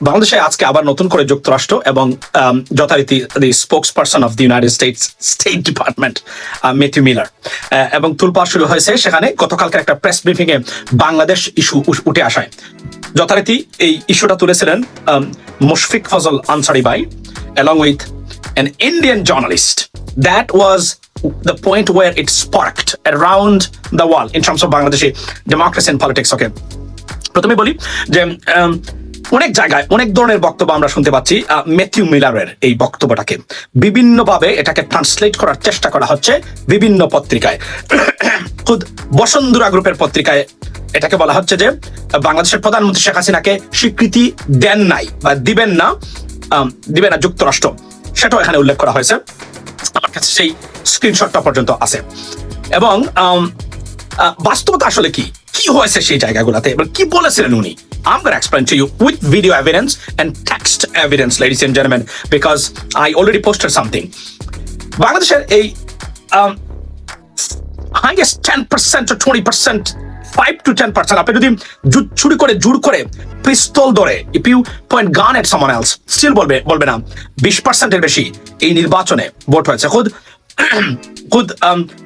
বাংলাদেশে আজকে আবার নতুন করে যুক্তরাষ্ট্র এবং যথারীতি the spokesperson of the United States state department Matthew Miller এবং তুলপাড় শুরু হয়েছে সেখানে গতকালকে একটা প্রেস ব্রিফিং এ বাংলাদেশ ইস্যু উঠে আসায় যথারীতি এই ইস্যুটা তুলেছিলেন মুশফিক ফজল আনসারি ভাই along with an Indian journalist. That was the point where it sparked around the world in terms of Bangladeshi democracy and politics. Okay, প্রথমে বলি যে অনেক জায়গায় অনেক ধরনের বক্তব্য আমরা শুনতে পাচ্ছি ম্যাথিউ মিলারের এই বক্তব্যটাকে বিভিন্নভাবে এটাকে ট্রান্সলেট করার চেষ্টা করা হচ্ছে বিভিন্ন পত্রিকায়। খুদ বসুন্ধরা গ্রুপের পত্রিকায় এটাকে বলা হচ্ছে যে বাংলাদেশের প্রধানমন্ত্রী শেখ হাসিনাকে স্বীকৃতি দেন নাই বা দিবেন না যুক্তরাষ্ট্র, সেটাও এখানে উল্লেখ করা হয়েছে। আমার কাছে সেই স্ক্রিনশটটা পর্যন্ত আছে। এবং বাস্তবতা আসলে কি হয়েছে সেই জায়গাগুলোতে এবার কি বলেছিলেন উনি, I'm going to explain to you with video evidence and text evidence, ladies and gentlemen, because I already posted something. বাংলাদেশের এই highest 10% or 20%, 5 to 10%, আপনি যদি জোর করে পিস্তল ধরে if you point gun at someone else still বলবে না 20% এর বেশি এই নির্বাচনে ভোট হয়েছে। খুদ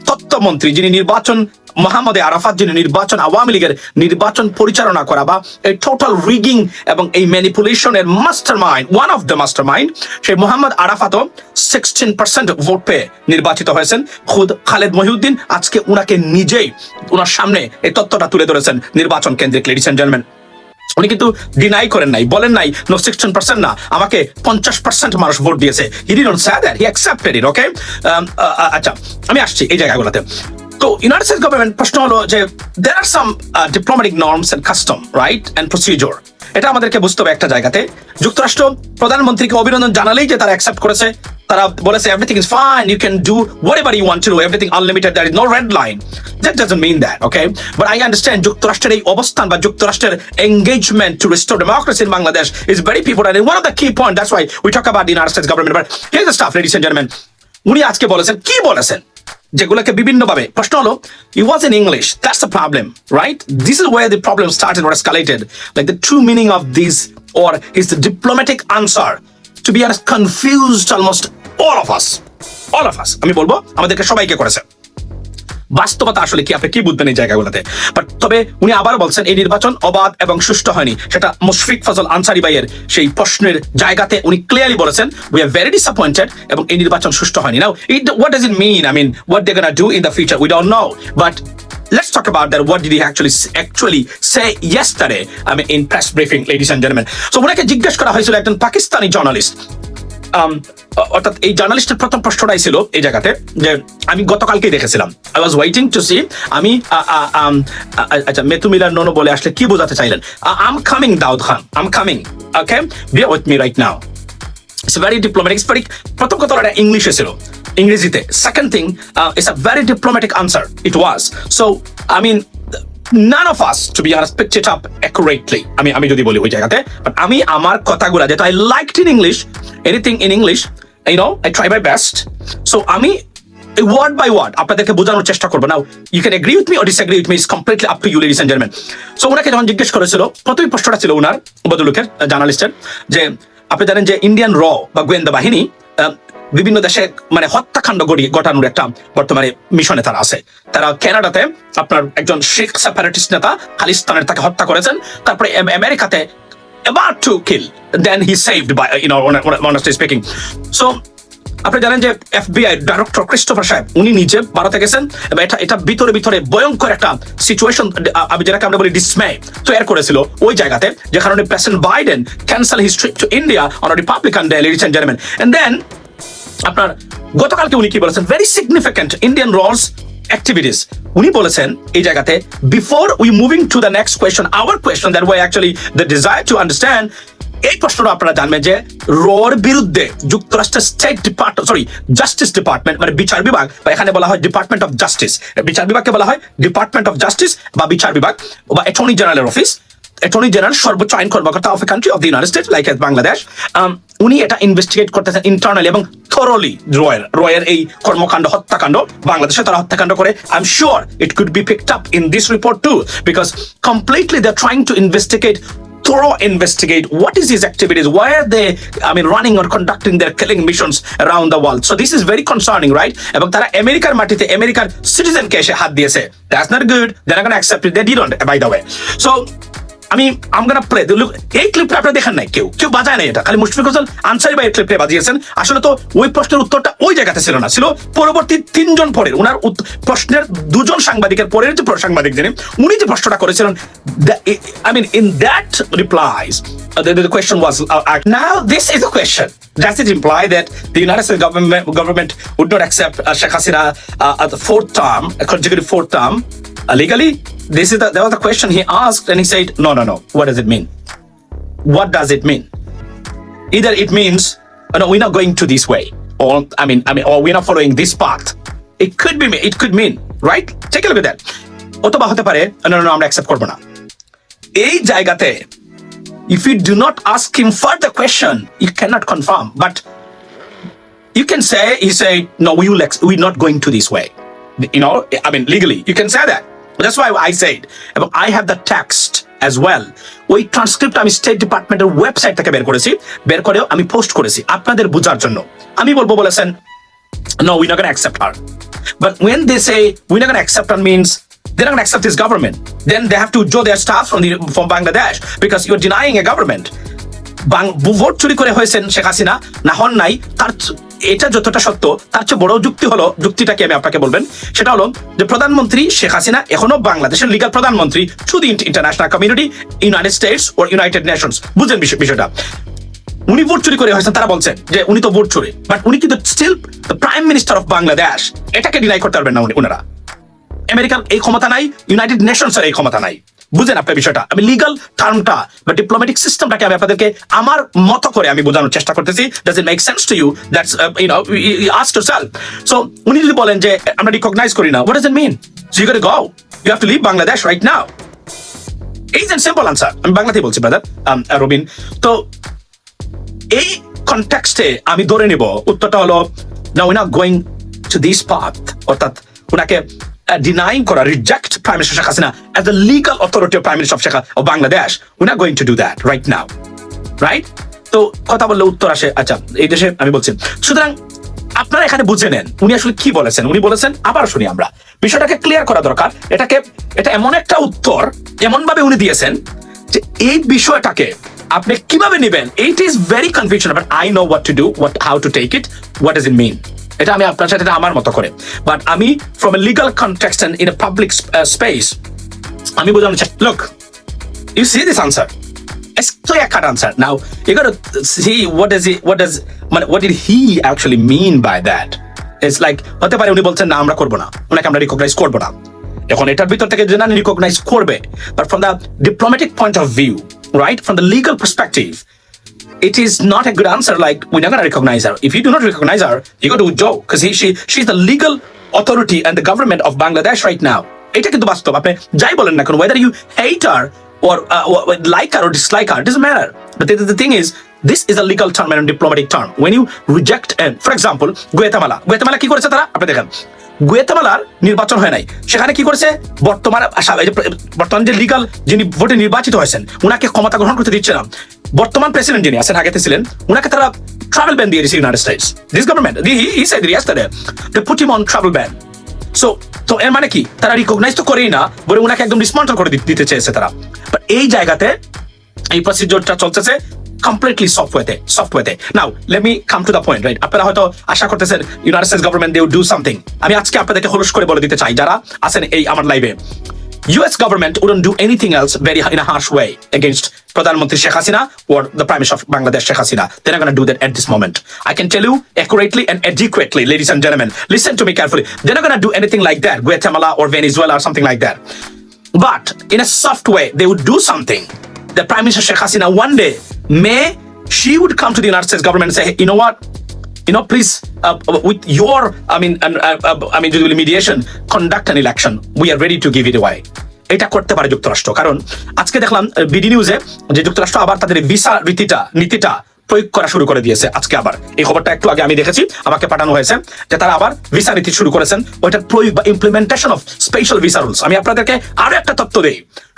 তথ্যমন্ত্রী যিনি নির্বাচন মোহাম্মদ আরাফাত যিনি নির্বাচন আওয়ামী লীগের নির্বাচন পরিচালনা করা বা এই টোটাল রিগিং এবং এই ম্যানিপুলেশনের mastermind, one of the mastermind, সেই মোহাম্মদ আরাফাতও 16% ভোট পেয়ে নির্বাচিত হয়েছেন। খুদ খালেদ মহিউদ্দিন আজকে উনাকে নিজেই উনার সামনে এই তথ্যটা তুলে ধরেছেন নির্বাচন কেন্দ্রিক। লেডিস এন্ড জেন্টলম্যান, উনি কিন্তু ডিনাই করেন নাই, বলেন নাই নো 16% না, আমাকে 50% মানুষ ভোট দিয়েছে। He didn't say that, he accepted it. Okay, আচ্ছা আমি আসছি এই জায়গাগুলোতে। তো ইউনাইটেড স্টেটস গভর্নমেন্ট প্রশ্ন হলো যে there are some diplomatic norms and custom, right, and procedure. এটা আমাদেরকে বুঝতে হবে একটা জায়গাতে। যুক্তরাষ্ট্র প্রধানমন্ত্রীকে অভিনন্দন জানালেই যে তারা অ্যাকসেপ্ট করেছে, তারা বলেছে everything is fine, you can do whatever you want to do, everything unlimited, there is no red line. That doesn't mean that, okay? But I understand যুক্তরাষ্ট্রের এই অবস্থান বা যুক্তরাষ্ট্রের engagement to restore democracy in Bangladesh is very people, and one of the key point, that's why we talk about the United States government. But here's the stuff, ladies and gentlemen. উনি আজকে বলেছেন, কি বলেছেন, যেগুলোকে বিভিন্নভাবে প্রশ্ন হলো, it was in English, that's the problem, right? This is where the problem started or escalated. Like the true meaning of this, or is the diplomatic answer, to be honest, confused almost all of us. আমি বলবো আমাদেরকে সবাইকে করেছে। বাস্তবতা আসলে কি, আপনি কি বুঝবেন এই জায়গাগুলোতে। বাট তবে উনি আবার বলছেন এই নির্বাচন অবাধ এবং সুষ্ঠু হয়নি, সেটা মুশফিক ফজল আনসারি ভাইয়ের সেই প্রশ্নের জায়গাতে উনি ক্লিয়ারলি বলেছেন উই আর ভেরি ডিসঅ্যাপয়েন্টেড এবং এই নির্বাচন সুষ্ঠু হয়নি। নাও what does it mean? I mean, what they're gonna do in the future, we don't know. But let's talk about that. What did he actually say yesterday, I mean, in press briefing, ladies and gentlemen? So ওনাকে জিজ্ঞেস করা হয়েছিল একজন Pakistani journalist, অর্থাৎ এই জার্নালিস্টের প্রথম প্রশ্নটাই ছিল এই জায়গাতে যে আমি গতকালকেই দেখেছিলাম, I was waiting to see, আমি আচ্ছা ম্যাথিউ মিলার নোনো বলে আসলে কি বোঝাতে চাইলেন, I'm coming Daud Khan, I'm coming, okay, be with me right now. It's very diplomatic, প্রথম কথা এটা ইংলিশে ছিল, ইংরেজিতে। Second thing, it's a very diplomatic answer it was. So I mean none of us, to be honest, picked it up accurately. আমি যদি বলি ওই জায়গাতে, বাট আমি আমার কথাগুলো যেটা I liked in English, anything in English, you know, I try my best. So আমি word by word আপনাদেরকে বোঝানোর চেষ্টা করবো। নাও you can agree with me or disagree with me, it's completely up to you, ladies and gentlemen. So ওনাকে যখন জিজ্ঞেস করেছিল, প্রথমে প্রশ্নটা ছিল ওনার বদলুকের জার্নালিস্টের, যে আপনি জানেন যে ইন্ডিয়ান র বা গোয়েন্দা বাহিনী বিভিন্ন দেশে মানে হত্যাকাণ্ড ঘটানোর একটা বর্তমানে মিশনে তারা আছে। তারা কানাডাতে আপনার একজন শিখ সেপারেটিস্ট নেতা খালিস্তানের তাকে হত্যা করেছেন, তারপরে আমেরিকাতে about to kill, then he saved by, you know, honestly speaking. So আপনি জানেন যে FBI ডাইরেক্টর ক্রিস্টোফার সাহেব উনি নিজে ভারতে গেছেন এবং এটা ভিতরে ভয়ঙ্কর একটা সিচুয়েশন, আমি যেটাকে আমরা বলি ডিসমে তৈরি করেছিল ওই জায়গাতে, যে কারণে president Biden cancel his trip to India on a Republican day, ladies and gentleman. And then আপনার গতকালকে উনি কি বলেছেন, very significant Indian roles activities. উনি বলেছেন এই জায়গাতে, before we moving to the next question, our question that we actually the desire to understand, এই প্রশ্নটা আপনারা জানবেন যে রর বিরুদ্ধে যুক্তরাষ্ট্রের state department, sorry justice department, মানে বিচার বিভাগ, বা এখানে বলা হয় ডিপার্টমেন্ট অফ জাস্টিস, বিচার বিভাগকে বলা হয় ডিপার্টমেন্ট অফ জাস্টিস বা বিচার বিভাগ বা অ্যাটর্নি জেনারেলের অফিস, অ্যাটর্নি জেনারেল সর্বোচ্চ আইন কর্মকর্তা of a country of the United states like Bangladesh. উনি এটা ইনভেস্টিগেট করতেছেন ইন্টারনালি এবং থরলি। রয়ের এই কর্মকাণ্ড, হত্যাকাণ্ড, বাংলাদেশে তারা হত্যাকাণ্ড করে, I am sure it could be picked up in this report too, because completely they are trying to investigate thorough investigate what is his activities, why are they, running or conducting their killing missions around the world. So this is very concerning, right? এবং তারা আমেরিকার মাটিতে আমেরিকার সিটিজেনকে এসে হাত দিয়েছে. That's not good. They're not going to accept it. They didn't, by the way. So I'm gonna play. এই ক্লিপটা আপনারা দেখেন নাই, কেউ বাজায় নাই, এটা খালি মুশফিক হোসেন আনসারি ভাই এই ক্লিপটা বাজিয়েছেন. আসলে তো ওই প্রশ্নের উত্তরটা ওই জায়গাতে ছিল না, ছিল পরবর্তী 3 জন পরের ওনার প্রশ্নের 2 জন সাংবাদিকের পরের যে সাংবাদিক যিনি উনি যে প্রশ্নটা করেছিলেন, in that replies the question was now this is the question. Does it imply that the United States government would not accept Sheikh Hasina the consecutive fourth term legally? That was the question he asked, and he said, no. What does it mean? What does it mean? Either it means, no, we're not going to this way, or or we're not following this path. It could mean, right? Take a look at that. অথবা হতে পারে, no, আমরা accept করব না. এই জায়গাতে, if you do not ask him further question, you cannot confirm. But you can say, he say, no, we're not going to this way. Legally, you can say that. That's why I said, I have the text as well. ওই transcript আমি state ডিপার্টমেন্টের website থেকে বের করেও আমি post করেছি আপনাদের বোঝার জন্য. আমি বলেছেন, no, we're not going to accept her. But when they say we're not going to accept her means they're not going to accept this government. Then they have to withdraw their staff from Bangladesh because you're denying a government. Vote চুরি করে হয়েছেন শেখ হাসিনা, না হন নাই, তার এটা যতটা সত্য তার চেয়ে বড় যুক্তিটা কি আমি আপনাকে বলবেন, সেটা হলো যে প্রধানমন্ত্রী শেখ হাসিনা এখনো বাংলাদেশের লিগাল প্রধানমন্ত্রী through the international community, United States ও ইউনাইটেড নেশনস। বুঝেন বিষয়টা, উনি ভোট চুরি করে হয়েছেন, তারা বলছেন যে উনি তো ভোট চুরি, বাট উনি কিন্তু still the prime minister of Bangladesh. এটাকে ডিনাই করতে পারবেন না ওনারা। আমেরিকার এই ক্ষমতা নাই, ইউনাইটেড নেশনসের এই ক্ষমতা নাই। বুঝেন আপনার বিষয়টা? আমি লিগাল টার্মটা বা ডিপ্লোম্যাটিক সিস্টেমটাকে আমি আপনাদেরকে আমার মতো করে আমি বোঝানোর চেষ্টা করতেছি। Does it make sense to you? That's ask yourself. So উনি যদি বলেন যে আমরা রিকগনাইজ করি না, what does it mean? So you got to go, you have to leave Bangladesh right now. এই যে সিম্পল আনসার, আমি বাংলাতেই বলছি ব্রাদার রবিন। তো এই কনটেক্সটে আমি ধরে নিব উত্তরটা হলো না, we not going to this path, অর্থাৎ উনাকে denying kora, reject Prime Minister Sheikh Hasina as the legal authority of Prime Minister of Bangladesh. We're not going to do that right now, right? তো কথা বললে উত্তর আসে, আচ্ছা এই দেশে আমি বলছি। সুতরাং আপনারা এখানে বুঝে নেন উনি আসলে কি বলেছেন। উনি বলেছেন, আবার শুনি আমরা, বিষয়টাকে ক্লিয়ার করা দরকার। এটা এমন একটা উত্তর এমন ভাবে উনি দিয়েছেন যে এই বিষয়টাকে আপনি কিভাবে নেবেন, it is very confusion, but I know what to do, how to take it, what does it mean. এটা আমি আপনার সাথে আমার মতো করে, বাট আমি from a legal context and in a public space আমি বোঝানোর চেষ্টা। Look, you see this answer, it's clear cut answer. Now you got to see what did he actually mean by that. It's like হতে পারে উনি বলছেন না আমরা করব না, ওনাকে আমরা রিকগনাইজ করব না। এখন এটার ভিতর থেকে যে না রিকগনাইজ করবে, but from the diplomatic point of view, right, from the legal perspective, it is not a good answer like we're not going to recognize her. If you do not recognize her, you got to withdraw because she's the legal authority and the government of Bangladesh right now. এটা কিন্তু বাস্তব। আপনি যাই বলেন না কেন, whether you hate her or like her or dislike her, it doesn't matter. But the thing is, this is a legal term and a diplomatic term. When you reject, for example, Guatemala কি করেছে তারা, আপনি দেখেন গুয়েতামালার নির্বাচন হয় নাই, সেখানে কি করেছে বর্তমান যে লিগাল যিনি ভোটে নির্বাচিত হয়েছেন উনাকে ক্ষমতা গ্রহণ করতে দিচ্ছে না। বর্তমান প্রেসিডেন্ট যিনি আছেন, আগেতে ছিলেন, উনাকে তারা ট্রাভেল ব্যান দিয়ে দিয়েছে United states. This government he said yesterday they put him on travel ban. তো এর মানে কি, তারা রিকগনাইজ তো করেই না, বলে উনাকে একদম ডিসমান্টল করে দিতে চেয়েছে তারা। বাট এই জায়গাতে এই প্রসিডিউরটা চলতেছে completely soft way. Now let me come to the point, right? আপনারা হয়তো আশা করতেছেন United states government they would do something. আমি আজকে আপনাদেরকে হলুস করে বলে দিতে চাই যারা আছেন এই আমার লাইভে, US government wouldn't do anything else in a harsh way against Pradhan Mantri Sheikh Hasina or the Prime Minister of Bangladesh Sheikh Hasina. They're not going to do that at this moment. I can tell you accurately and adequately, ladies and gentlemen, listen to me carefully. They're not going to do anything like that, Guatemala or Venezuela or something like that. But in a soft way, they would do something. The Prime Minister Sheikh Hasina one day she would come to the United States government and say, hey, you know what? Please, with your, mediation, conduct an election. We are ready to give it away. এটা করতে পারে যুক্তরাষ্ট্র, কারণ আজকে দেখলাম BD নিউজে যে যুক্তরাষ্ট্র আবার তাদের ভিসা নীতিটা প্রয়োগ করা শুরু করে দিয়েছে আজকে আবার। এই খবরটা একটু আগে আমি দেখেছি, আমাকে পাঠানো হয়েছে, যে তারা আবার ভিসা নীতি শুরু করেছেন, ওইটার প্রয়োগ বা implementation of special visa rules. আমি আপনাদেরকে আরো একটা তথ্য দেই,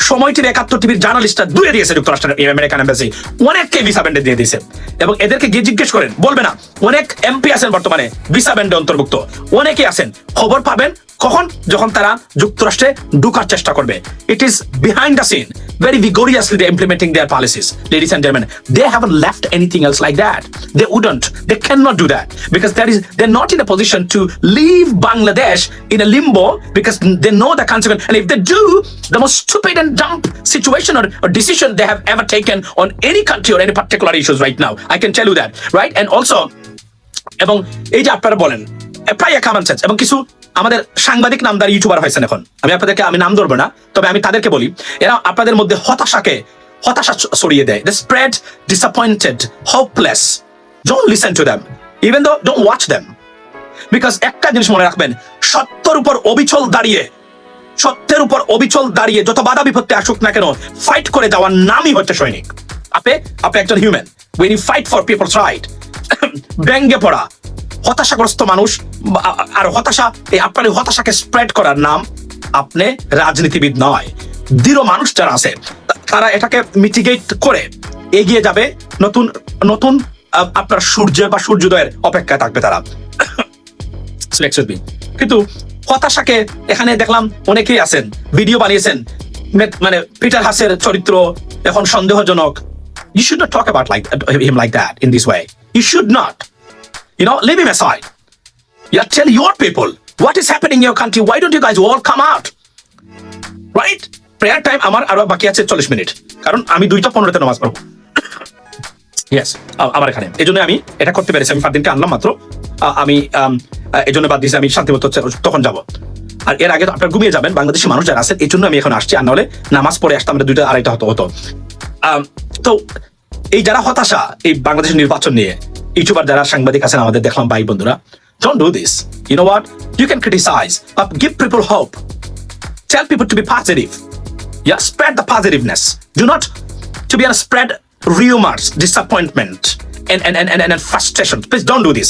সময় টিভি 71 টিভির জার্নালিস্টরা দুয়ে দিয়েছে যুক্তরাষ্ট্রের আমেরিকান এম্বাসি, অনেককে ভিসা ব্যান্ডে দিয়ে দিয়েছে। এবং এদেরকে গিয়ে জিজ্ঞেস করেন, বলবে না, অনেক এমপি আছেন বর্তমানে ভিসা ব্যান্ডে অন্তর্ভুক্ত, অনেকে আছেন, খবর পাবেন কখন, যখন তারা যুক্তরাষ্ট্রে ঢুকার চেষ্টা করবে। It is behind the scene, very vigorously they're implementing their policies, ladies and gentlemen. They haven't left anything else like that. They wouldn't, they cannot do that, because they're not in a position to leave Bangladesh in a limbo, because they know the consequence. And if they do, the most stupid and dumb situation or decision they have ever taken on any country or any particular issues right now, I can tell you that, right? And also, এবং এই যে আপনারা বলেন প্রায় common sense, এবং কিছু আমাদের সাংবাদিক নামদার ইউটিউবার হয়েছেন এখন, আমি নাম ধরবো না, তবে আমি তাদেরকে বলি, এরা আপনাদের মধ্যে হতাশা ছড়িয়ে দেয়। They spread disappointed, hopeless. Don't listen to them, even though don't watch them, because একটা জিনিস মনে রাখবেন, সত্যের উপর অবিচল দাঁড়িয়ে যত বাধা বিপত্তি আসুক না কেন, ফাইট করে যাওয়ার নামই হচ্ছে সৈনিক। আপনি একজন human, when you fight for people's right, ব্যঙ্গে পড়া হতাশাগ্রস্ত মানুষ আর আপনার হতাশাকে স্প্রেড করার নাম আপনি রাজনীতিবিদ নয়। দৃঢ় মানুষ যারা আছে তারা এটাকে মিটিগেট করে এগিয়ে যাবে, নতুন নতুন আপনার সূর্যোদয়ের অপেক্ষায় থাকবে তারা। কিন্তু হতাশাকে এখানে দেখলাম অনেকেই আছেন, ভিডিও বানিয়েছেন, মানে পিটার হাসের চরিত্র এখন সন্দেহজনক। You should not talk about him like that in this way. You should not. Leave him aside. Tell your people what is happening in your country. Why don't you guys all come out? Right? Prayer time আমার আরো বাকি আছে 40 minute, কারণ আমি 2:15 নামাজ পড়ব। Yes, আমার এখানে এই জন্য আমি এটা করতে পেরেছি। আমি ফারদিনকে আনলাম মাত্র, আমি এই জন্য বাদ দিয়েছি, আমি শান্তিমতো তখন যাব। আর এর আগে তো আপনারা ঘুমিয়ে যাবেন বাংলাদেশি মানুষ যারা আছেন, এই জন্য আমি এখন আসছি, আর নাহলে নামাজ পড়ে আসতাম 2:30 হতো। তো এই যারা হতাশা এই বাংলাদেশের নির্বাচন নিয়ে, ইউটিউবার যারা সাংবাদিক আছেন আমাদের দেখলাম ভাই বন্ধুরা, don't do this. You know what? You can criticize, but give people hope. Tell people to be positive. Spread the positiveness. Do not to be spread rumors, disappointment, and frustration. Please don't do this.